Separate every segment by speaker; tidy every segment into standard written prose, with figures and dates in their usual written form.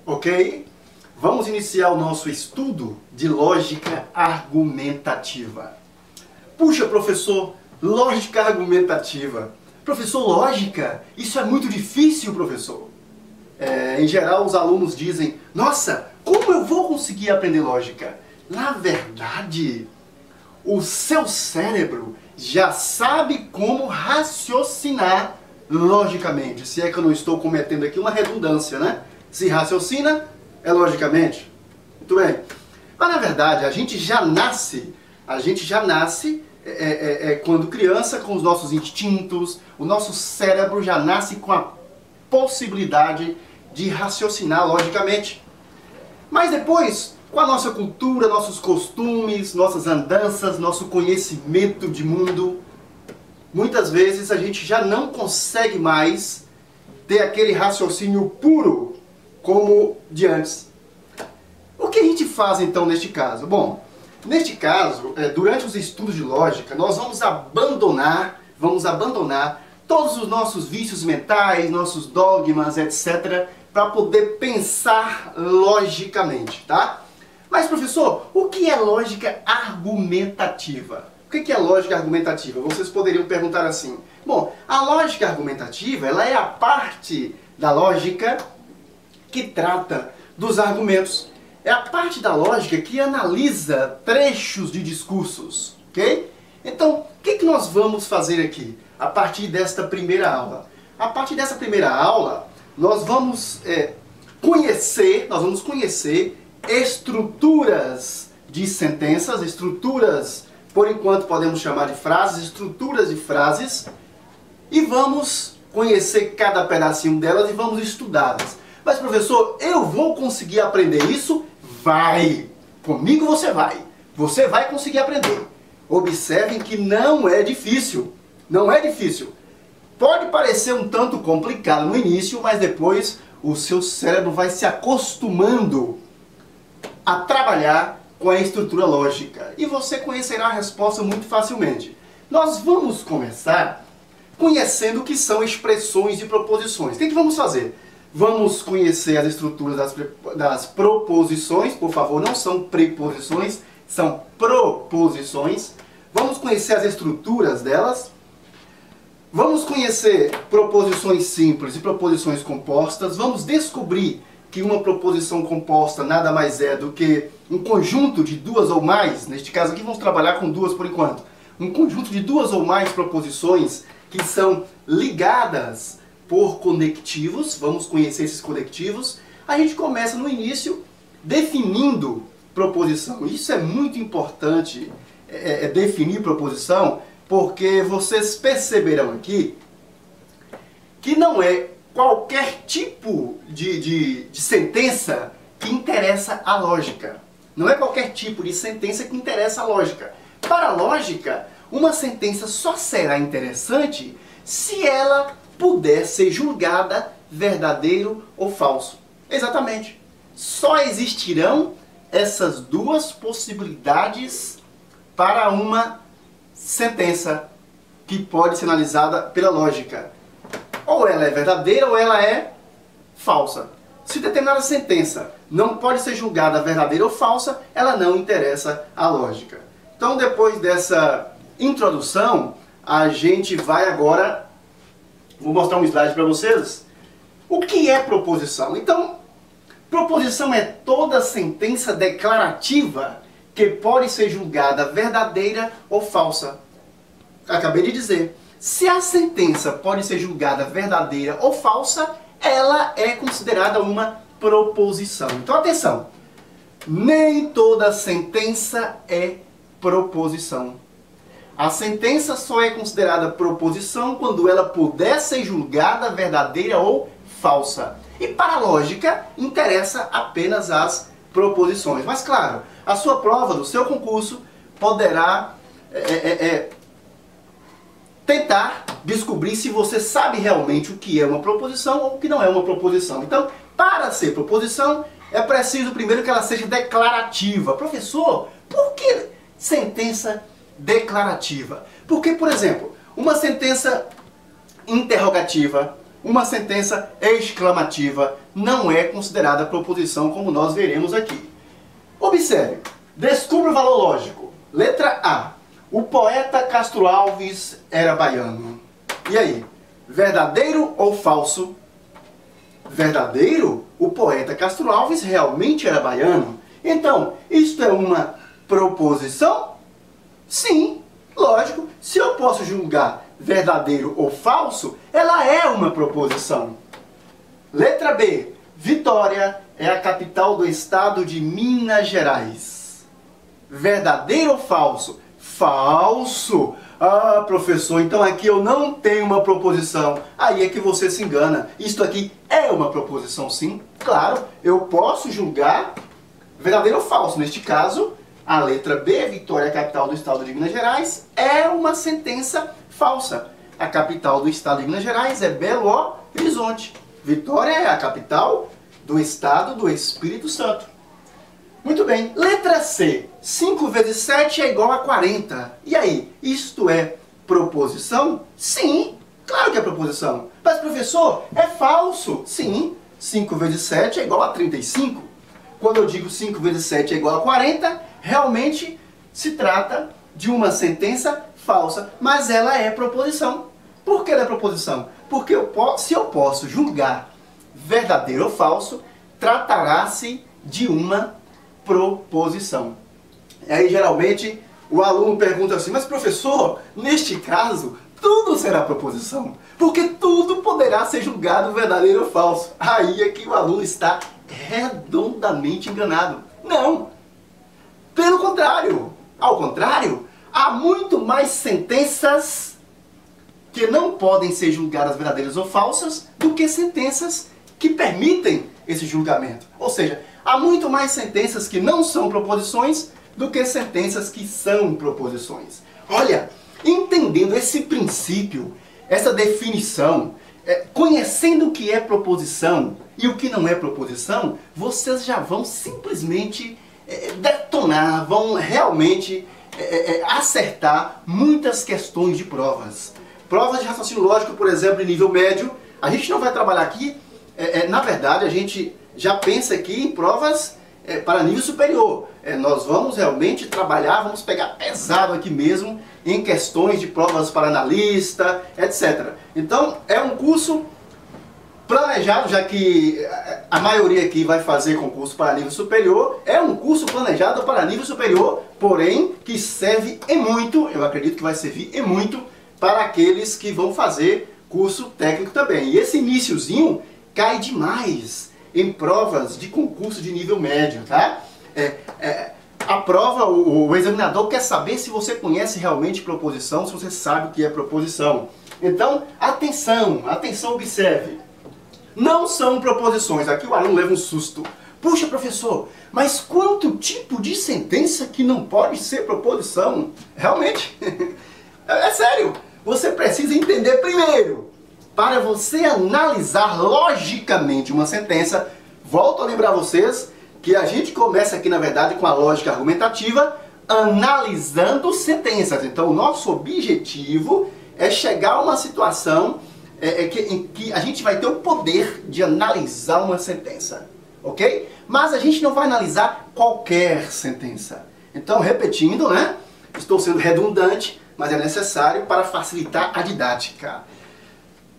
Speaker 1: Ok? Vamos iniciar o nosso estudo de lógica argumentativa. Puxa, professor, lógica argumentativa. Professor, lógica? Isso é muito difícil, professor. Em geral, os alunos dizem, nossa, como eu vou conseguir aprender lógica? Na verdade, o seu cérebro já sabe como raciocinar logicamente. Se é que eu não estou cometendo aqui uma redundância, né? Se raciocina, é logicamente. Muito bem. Mas na verdade, a gente já nasce quando criança com os nossos instintos, o nosso cérebro já nasce com a possibilidade de raciocinar logicamente. Mas depois, com a nossa cultura, nossos costumes, nossas andanças, nosso conhecimento de mundo, muitas vezes a gente já não consegue mais ter aquele raciocínio puro como de antes. O que a gente faz então neste caso? Bom, neste caso, durante os estudos de lógica, nós vamos abandonar todos os nossos vícios mentais, nossos dogmas, etc., para poder pensar logicamente, tá? Mas, professor, o que é lógica argumentativa? O que é lógica argumentativa? Vocês poderiam perguntar assim. Bom, a lógica argumentativa, ela é a parte da lógica que trata dos argumentos. É a parte da lógica que analisa trechos de discursos, ok? Então, o que nós vamos fazer aqui a partir desta primeira aula? A partir dessa primeira aula, nós vamos conhecer estruturas de sentenças, estruturas, por enquanto podemos chamar de frases, estruturas de frases, e vamos conhecer cada pedacinho delas e vamos estudá-las. Mas, professor, eu vou conseguir aprender isso? Vai! Comigo você vai! Você vai conseguir aprender. Observem que não é difícil. Não é difícil. Pode parecer um tanto complicado no início, mas depois o seu cérebro vai se acostumando a trabalhar com a estrutura lógica. E você conhecerá a resposta muito facilmente. Nós vamos começar conhecendo o que são expressões e proposições. O que vamos fazer? Vamos conhecer as estruturas das proposições. Por favor, não são preposições, são proposições. Vamos conhecer as estruturas delas. Vamos conhecer proposições simples e proposições compostas. Vamos descobrir que uma proposição composta nada mais é do que um conjunto de duas ou mais, neste caso aqui vamos trabalhar com duas por enquanto, um conjunto de duas ou mais proposições que são ligadas por conectivos. Vamos conhecer esses conectivos. A gente começa no início definindo proposição. Isso é muito importante, definir proposição, porque vocês perceberão aqui que não é qualquer tipo de sentença que interessa a lógica. Não é qualquer tipo de sentença que interessa a lógica. Para a lógica, uma sentença só será interessante se ela puder ser julgada verdadeiro ou falso. Exatamente. Só existirão essas duas possibilidades para uma sentença que pode ser analisada pela lógica. Ou ela é verdadeira ou ela é falsa. Se determinada sentença não pode ser julgada verdadeira ou falsa, ela não interessa à lógica. Então, depois dessa introdução, a gente vai agora, vou mostrar um slide para vocês. O que é proposição? Então, proposição é toda sentença declarativa que pode ser julgada verdadeira ou falsa. Acabei de dizer. Se a sentença pode ser julgada verdadeira ou falsa, ela é considerada uma proposição. Então, atenção. Nem toda sentença é proposição. A sentença só é considerada proposição quando ela puder ser julgada verdadeira ou falsa. E para a lógica, interessa apenas as proposições. Mas claro, a sua prova do seu concurso poderá tentar descobrir se você sabe realmente o que é uma proposição ou o que não é uma proposição. Então, para ser proposição, é preciso primeiro que ela seja declarativa. Professor, por que sentença declarativa? Porque, por exemplo, uma sentença interrogativa uma sentença exclamativa não é considerada proposição, como nós veremos aqui. Observe, descubra o valor lógico. Letra A. O poeta Castro Alves era baiano. E aí, verdadeiro ou falso? Verdadeiro? O poeta Castro Alves realmente era baiano. Então, isto é uma proposição? Sim, lógico. Se eu posso julgar verdadeiro ou falso, ela é uma proposição. Letra B. Vitória é a capital do estado de Minas Gerais. Verdadeiro ou falso? Falso! Ah, professor, então aqui eu não tenho uma proposição. Aí é que você se engana. Isto aqui é uma proposição, sim. Claro, eu posso julgar verdadeiro ou falso. Neste caso, a letra B, Vitória, capital do estado de Minas Gerais, é uma sentença falsa. A capital do estado de Minas Gerais é Belo Horizonte. Vitória é a capital do estado do Espírito Santo. Muito bem. Letra C. 5 vezes 7 é igual a 40. E aí, isto é proposição? Sim, claro que é proposição. Mas, professor, é falso. Sim, 5 vezes 7 é igual a 35. Quando eu digo 5 vezes 7 é igual a 40, realmente se trata de uma sentença falsa, mas ela é proposição. Por que ela é proposição? Porque se eu posso julgar verdadeiro ou falso, tratará-se de uma proposição. E aí, geralmente, o aluno pergunta assim, mas professor, neste caso, tudo será proposição, porque tudo poderá ser julgado verdadeiro ou falso. Aí é que o aluno está redondamente enganado. Não! Pelo contrário! Ao contrário, há muito mais sentenças que não podem ser julgadas verdadeiras ou falsas do que sentenças que permitem esse julgamento. Ou seja, há muito mais sentenças que não são proposições do que sentenças que são proposições. Olha, entendendo esse princípio, essa definição, conhecendo o que é proposição e o que não é proposição, vocês já vão simplesmente detonar, vão realmente acertar muitas questões de provas. Provas de raciocínio lógico, por exemplo, em nível médio, a gente não vai trabalhar aqui, na verdade, a gente já pensa aqui em provas para nível superior. Nós vamos realmente trabalhar, vamos pegar pesado aqui mesmo em questões de provas para analista, etc. Então, é um curso planejado, já que a maioria aqui vai fazer concurso para nível superior, é um curso planejado para nível superior, porém que serve e muito, eu acredito que vai servir e muito, para aqueles que vão fazer curso técnico também. E esse iniciozinho cai demais em provas de concurso de nível médio, tá? A prova, o examinador quer saber se você conhece realmente proposição, se você sabe o que é proposição. Então, atenção, atenção, observe. Não são proposições. Aqui o aluno leva um susto. Puxa, professor, mas quanto tipo de sentença que não pode ser proposição? Realmente, é sério. Você precisa entender primeiro, para você analisar logicamente uma sentença. Volto a lembrar vocês que a gente começa aqui, na verdade, com a lógica argumentativa, analisando sentenças. Então, o nosso objetivo é chegar a uma situação em que a gente vai ter o poder de analisar uma sentença, ok? Mas a gente não vai analisar qualquer sentença. Então, repetindo, né? Estou sendo redundante, mas é necessário para facilitar a didática.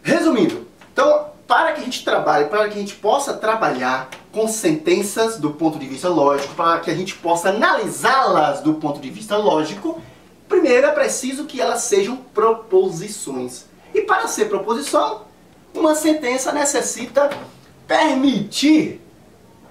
Speaker 1: Resumindo, então, para que a gente trabalhe, para que a gente possa trabalhar com sentenças do ponto de vista lógico, para que a gente possa analisá-las do ponto de vista lógico, primeiro é preciso que elas sejam proposições. E para ser proposição, uma sentença necessita permitir,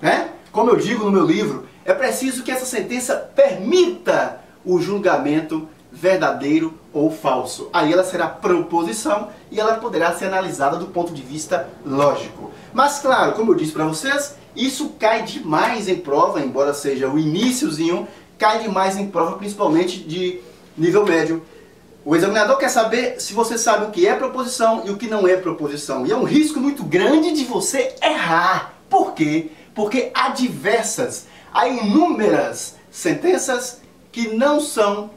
Speaker 1: né? Como eu digo no meu livro, é preciso que essa sentença permita o julgamento verdadeiro ou falso. Aí ela será proposição e ela poderá ser analisada do ponto de vista lógico. Mas claro, como eu disse para vocês, isso cai demais em prova, embora seja o iniciozinho, cai demais em prova, principalmente de nível médio. O examinador quer saber se você sabe o que é proposição e o que não é proposição. E é um risco muito grande de você errar. Por quê? Porque há inúmeras sentenças que não são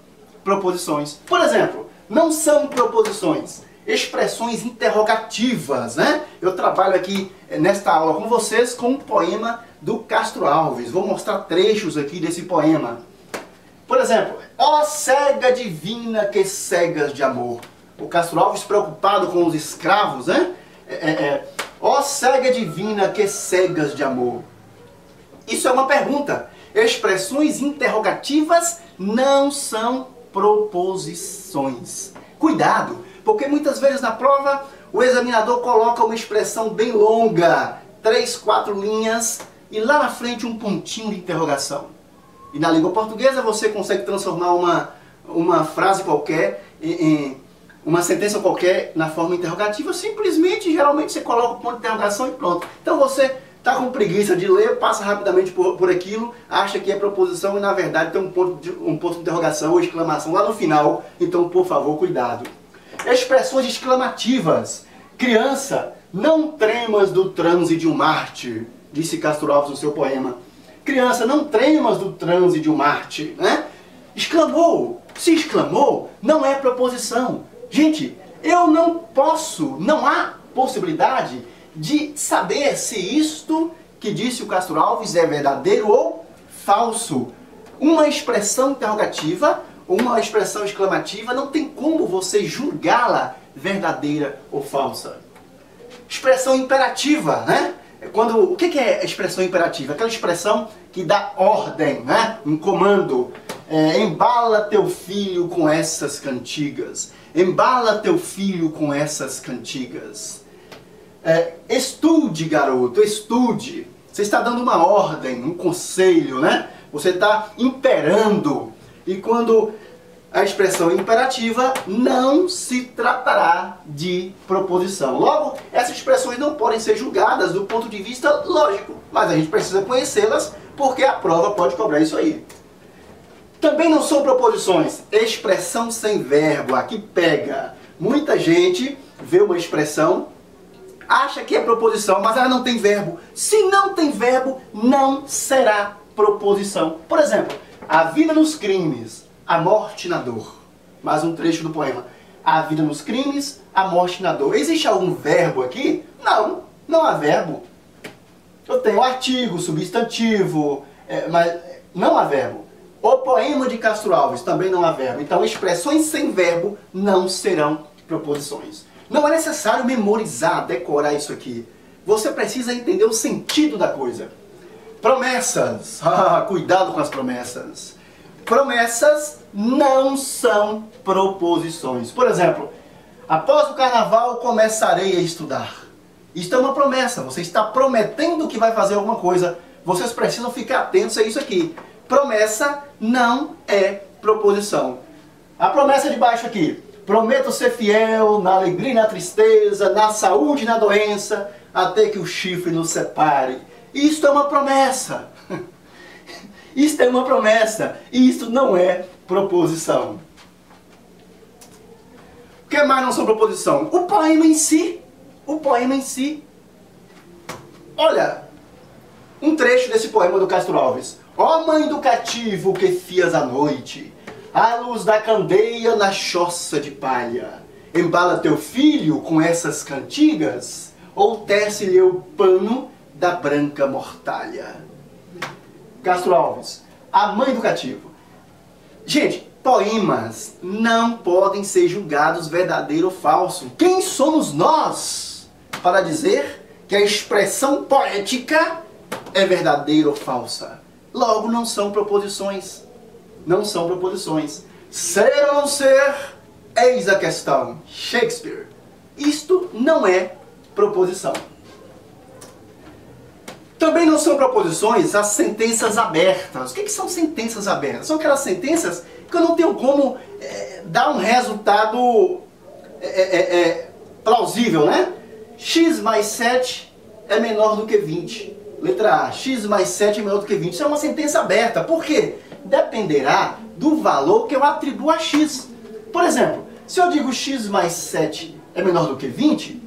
Speaker 1: proposições. Por exemplo, não são proposições expressões interrogativas, né? Eu trabalho aqui nesta aula com vocês com um poema do Castro Alves. Vou mostrar trechos aqui desse poema. Por exemplo, ó cega divina que cegas de amor. O Castro Alves preocupado com os escravos, né? Ó cega divina que cegas de amor. Isso é uma pergunta. Expressões interrogativas não são proposições. Cuidado, porque muitas vezes na prova o examinador coloca uma expressão bem longa, 3, 4 linhas, e lá na frente um pontinho de interrogação. E na língua portuguesa você consegue transformar uma frase qualquer, uma sentença qualquer na forma interrogativa, simplesmente, geralmente você coloca o ponto de interrogação e pronto. Então você está com preguiça de ler, passa rapidamente por aquilo, acha que é proposição e na verdade tem um ponto de interrogação ou exclamação lá no final. Então, por favor, cuidado. Expressões exclamativas. Criança, não tremas do transe de um mártir, disse Castro Alves no seu poema. Criança, não tremas do transe de um mártir, né? Exclamou. Se exclamou, não é proposição. Gente, eu não posso, não há possibilidade de saber se isto que disse o Castro Alves é verdadeiro ou falso. Uma expressão interrogativa, uma expressão exclamativa, não tem como você julgá-la verdadeira ou falsa. Expressão imperativa, né? O que é expressão imperativa? Aquela expressão que dá ordem, né? Um comando. Embala teu filho com essas cantigas. Embala teu filho com essas cantigas. Estude, garoto, estude. Você está dando uma ordem, um conselho, né? Você está imperando. E quando a expressão é imperativa, não se tratará de proposição. Logo, essas expressões não podem ser julgadas do ponto de vista lógico, mas a gente precisa conhecê-las porque a prova pode cobrar isso aí. Também não são proposições. Expressão sem verbo, aqui pega. Muita gente vê uma expressão, acha que é proposição, mas ela não tem verbo. Se não tem verbo, não será proposição. Por exemplo, a vida nos crimes, a morte na dor. Mais um trecho do poema. A vida nos crimes, a morte na dor. Existe algum verbo aqui? Não, não há verbo. Eu tenho artigo, substantivo, mas não há verbo. O poema de Castro Alves também não há verbo. Então, expressões sem verbo não serão proposições. Não é necessário memorizar, decorar isso aqui. Você precisa entender o sentido da coisa. Promessas. Cuidado com as promessas. Promessas não são proposições. Por exemplo, após o carnaval começarei a estudar. Isto é uma promessa. Você está prometendo que vai fazer alguma coisa. Vocês precisam ficar atentos a isso aqui. Promessa não é proposição. A promessa de baixo aqui. Prometo ser fiel na alegria e na tristeza, na saúde e na doença, até que o chifre nos separe. Isto é uma promessa. Isto é uma promessa. E isto não é proposição. O que mais não são proposição? O poema em si. O poema em si. Olha, um trecho desse poema do Castro Alves. Ó mãe do cativo que fias à noite, à luz da candeia na choça de palha, embala teu filho com essas cantigas, ou tece-lhe o pano da branca mortalha. Castro Alves, a mãe do cativo. Gente, poemas não podem ser julgados verdadeiro ou falso. Quem somos nós para dizer que a expressão poética é verdadeira ou falsa? Logo, não são proposições. Não são proposições. Ser ou não ser, eis a questão. Shakespeare. Isto não é proposição. Também não são proposições as sentenças abertas. O que são sentenças abertas? São aquelas sentenças que eu não tenho como dar um resultado plausível, né? X mais 7 é menor do que 20. Letra A. X mais 7 é menor do que 20. Isso é uma sentença aberta. Por quê? Dependerá do valor que eu atribuo a X. Por exemplo, se eu digo X mais 7 é menor do que 20,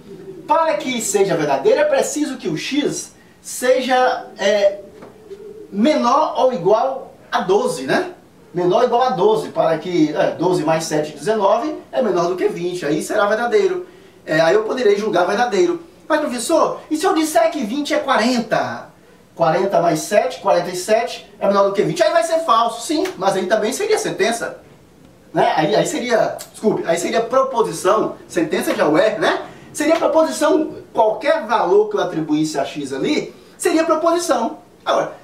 Speaker 1: para que seja verdadeiro é preciso que o X seja menor ou igual a 12, né? Menor ou igual a 12, para que 12 mais 7, 19 é menor do que 20, aí será verdadeiro. aí eu poderei julgar verdadeiro. Mas professor, e se eu disser que 20 é 40? 40 mais 7, 47 é menor do que 20. Aí vai ser falso, sim, mas aí também seria sentença. Né? Aí seria, desculpe, aí seria proposição, sentença já é, né? Seria proposição, qualquer valor que eu atribuísse a x ali, seria proposição. Agora,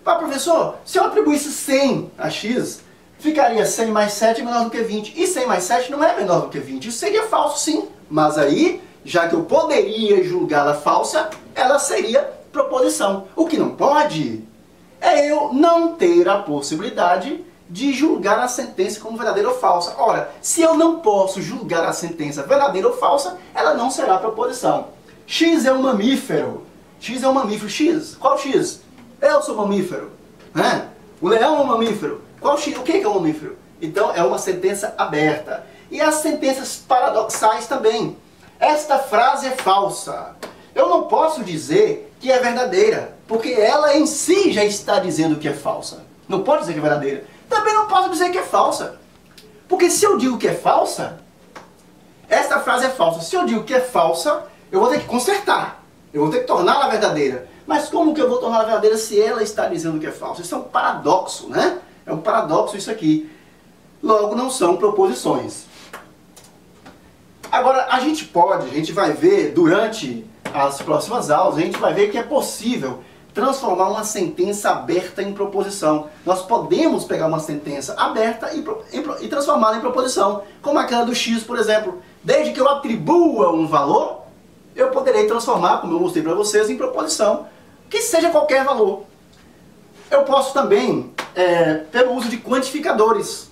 Speaker 1: professor, se eu atribuísse 100 a x, ficaria 100 mais 7 menor do que 20. E 100 mais 7 não é menor do que 20. Isso seria falso, sim. Mas aí, já que eu poderia julgá-la falsa, ela seria proposição. O que não pode é eu não ter a possibilidade de julgar a sentença como verdadeira ou falsa. Ora, se eu não posso julgar a sentença verdadeira ou falsa, ela não será proposição. X é um mamífero. X é um mamífero. X? Qual X? Eu sou mamífero. Né? O leão é um mamífero. Qual X? O que é um mamífero? Então é uma sentença aberta. E as sentenças paradoxais também. Esta frase é falsa. Eu não posso dizer que é verdadeira, porque ela em si já está dizendo que é falsa. Não pode dizer que é verdadeira. Também não posso dizer que é falsa. Porque se eu digo que é falsa, esta frase é falsa. Se eu digo que é falsa, eu vou ter que consertar. Eu vou ter que torná-la verdadeira. Mas como que eu vou torná-la verdadeira se ela está dizendo que é falsa? Isso é um paradoxo, né? É um paradoxo isso aqui. Logo, não são proposições. Agora, a gente vai ver durante as próximas aulas, a gente vai ver que é possível transformar uma sentença aberta em proposição. Nós podemos pegar uma sentença aberta e transformá-la em proposição, como aquela do x, por exemplo. Desde que eu atribua um valor, eu poderei transformar, como eu mostrei para vocês, em proposição, que seja qualquer valor. Eu posso também, pelo uso de quantificadores,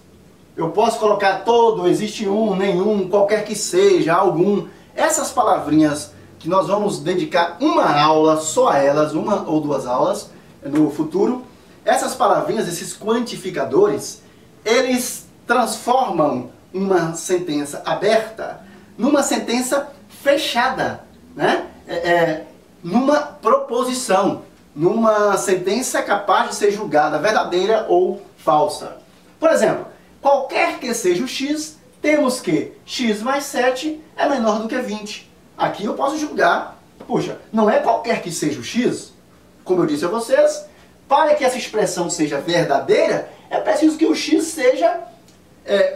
Speaker 1: eu posso colocar todo, existe um, nenhum, qualquer que seja, algum. Essas palavrinhas que nós vamos dedicar uma aula só a elas, uma ou duas aulas no futuro. Essas palavrinhas, esses quantificadores, eles transformam uma sentença aberta numa sentença fechada, né? Numa proposição, numa sentença capaz de ser julgada verdadeira ou falsa. Por exemplo, qualquer que seja o x, temos que x mais 7 é menor do que 20. Aqui eu posso julgar, puxa, não é qualquer que seja o x, como eu disse a vocês, para que essa expressão seja verdadeira, é preciso que o x seja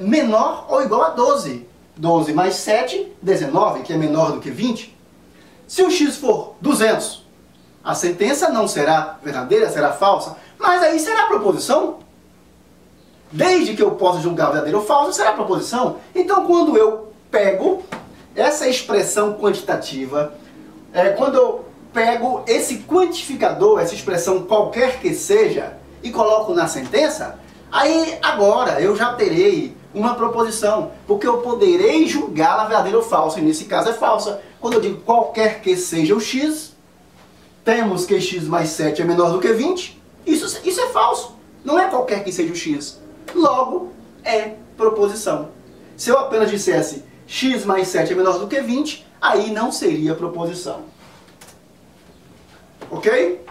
Speaker 1: menor ou igual a 12. 12 mais 7, 19, que é menor do que 20. Se o x for 200, a sentença não será verdadeira, será falsa, mas aí será proposição. Desde que eu possa julgar verdadeiro ou falso, será proposição. Então, quando eu pego essa expressão quantitativa, quando eu pego esse quantificador, essa expressão qualquer que seja, e coloco na sentença, aí agora eu já terei uma proposição, porque eu poderei julgá-la verdadeira ou falsa, e nesse caso é falsa. Quando eu digo qualquer que seja o x, temos que x mais 7 é menor do que 20, isso é falso. Não é qualquer que seja o x. Logo, é proposição. Se eu apenas dissesse x mais 7 é menor do que 20, aí não seria proposição. Ok?